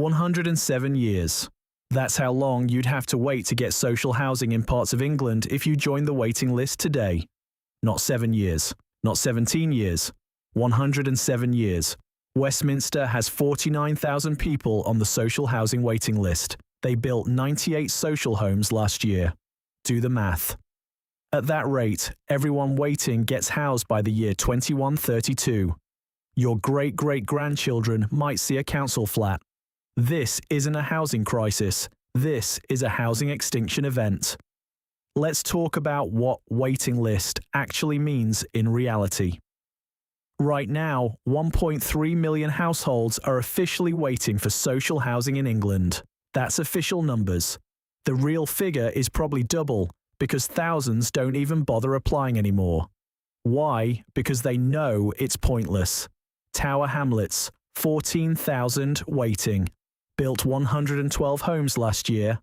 107 years. That's how long you'd have to wait to get social housing in parts of England if you joined the waiting list today. Not 7 years, not 17 years, 107 years. Westminster has 49,000 people on the social housing waiting list. They built 98 social homes last year. Do the math. At that rate, everyone waiting gets housed by the year 2132. Your great-great-grandchildren might see a council flat. This isn't a housing crisis. This is a housing extinction event. Let's talk about what waiting list actually means in reality. Right now, 1.3 million households are officially waiting for social housing in England. That's official numbers. The real figure is probably double, because thousands don't even bother applying anymore. Why? Because they know it's pointless. Tower Hamlets, 14,000 waiting. Built 112 homes last year.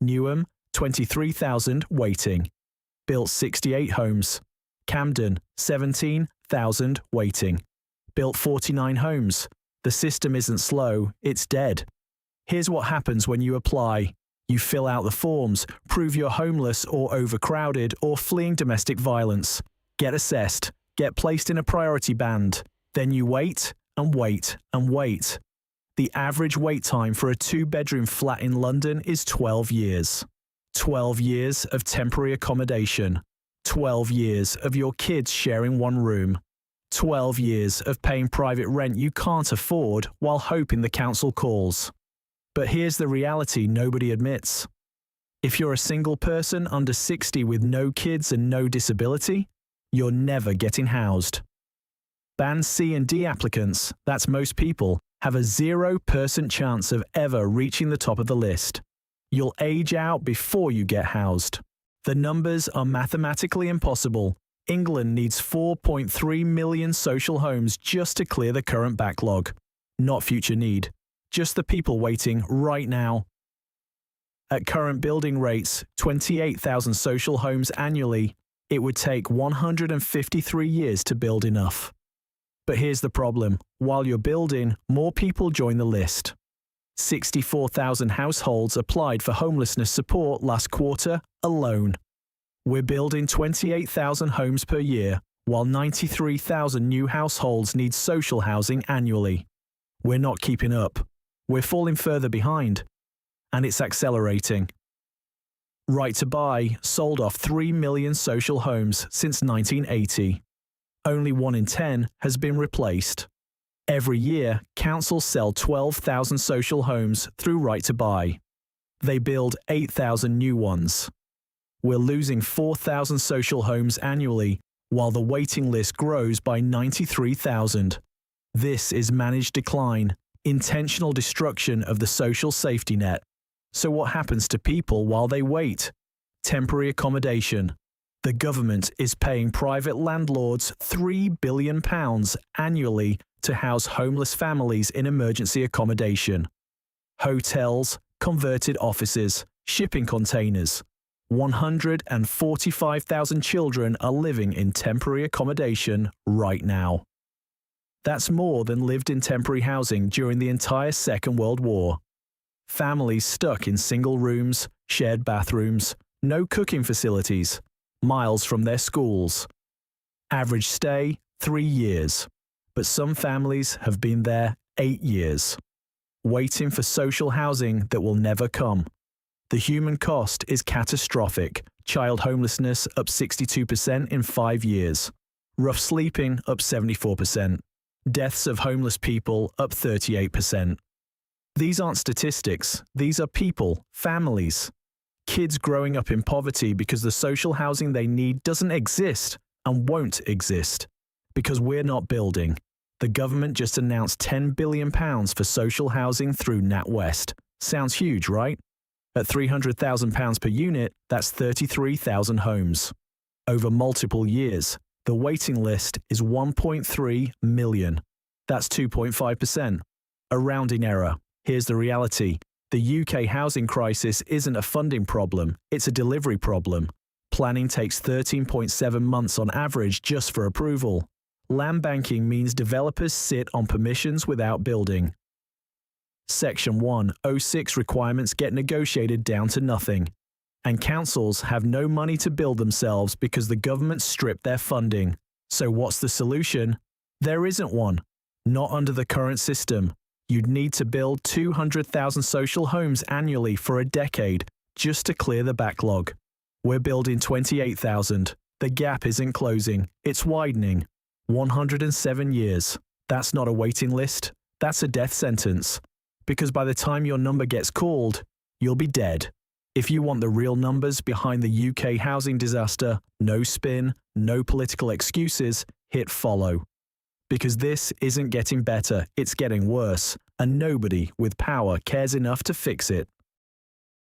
Newham, 23,000 waiting. Built 68 homes. Camden, 17,000 waiting. Built 49 homes. The system isn't slow, it's dead. Here's what happens when you apply. You fill out the forms, prove you're homeless or overcrowded or fleeing domestic violence. Get assessed, get placed in a priority band. Then you wait and wait and wait. The average wait time for a 2-bedroom flat in London is 12 years. 12 years of temporary accommodation. 12 years of your kids sharing one room. 12 years of paying private rent you can't afford while hoping the council calls. But here's the reality nobody admits. If you're a single person under 60 with no kids and no disability, you're never getting housed. Band C and D applicants, that's most people, have a 0% chance of ever reaching the top of the list. You'll age out before you get housed. The numbers are mathematically impossible. England needs 4.3 million social homes just to clear the current backlog. Not future need. Just the people waiting right now. At current building rates, 28,000 social homes annually, it would take 153 years to build enough. But here's the problem. While you're building, more people join the list. 64,000 households applied for homelessness support last quarter alone. We're building 28,000 homes per year, while 93,000 new households need social housing annually. We're not keeping up. We're falling further behind. And it's accelerating. Right to Buy sold off 3 million social homes since 1980. Only 1 in 10 has been replaced. Every year, councils sell 12,000 social homes through Right to Buy. They build 8,000 new ones. We're losing 4,000 social homes annually, while the waiting list grows by 93,000. This is managed decline, intentional destruction of the social safety net. So what happens to people while they wait? Temporary accommodation. The government is paying private landlords £3 billion annually to house homeless families in emergency accommodation. Hotels, converted offices, shipping containers. 145,000 children are living in temporary accommodation right now. That's more than lived in temporary housing during the entire Second World War. Families stuck in single rooms, shared bathrooms, no cooking facilities, miles from their schools. Average stay, 3 years. But some families have been there 8 years, waiting for social housing that will never come. The human cost is catastrophic. Child homelessness up 62% in 5 years. Rough sleeping up 74%. Deaths of homeless people up 38%. These aren't statistics. These are people, families. Kids growing up in poverty because the social housing they need doesn't exist and won't exist. Because we're not building. The government just announced £10 billion for social housing through NatWest. Sounds huge, right? At £300,000 per unit, that's 33,000 homes. Over multiple years, the waiting list is 1.3 million. That's 2.5%. A rounding error. Here's the reality. The UK housing crisis isn't a funding problem, it's a delivery problem. Planning takes 13.7 months on average just for approval. Land banking means developers sit on permissions without building. Section 106 requirements get negotiated down to nothing. And councils have no money to build themselves because the government stripped their funding. So what's the solution? There isn't one. Not under the current system. You'd need to build 200,000 social homes annually for a decade just to clear the backlog. We're building 28,000. The gap isn't closing, it's widening. 107 years. That's not a waiting list, that's a death sentence. Because by the time your number gets called, you'll be dead. If you want the real numbers behind the UK housing disaster, no spin, no political excuses, hit follow. Because this isn't getting better, it's getting worse, and nobody with power cares enough to fix it.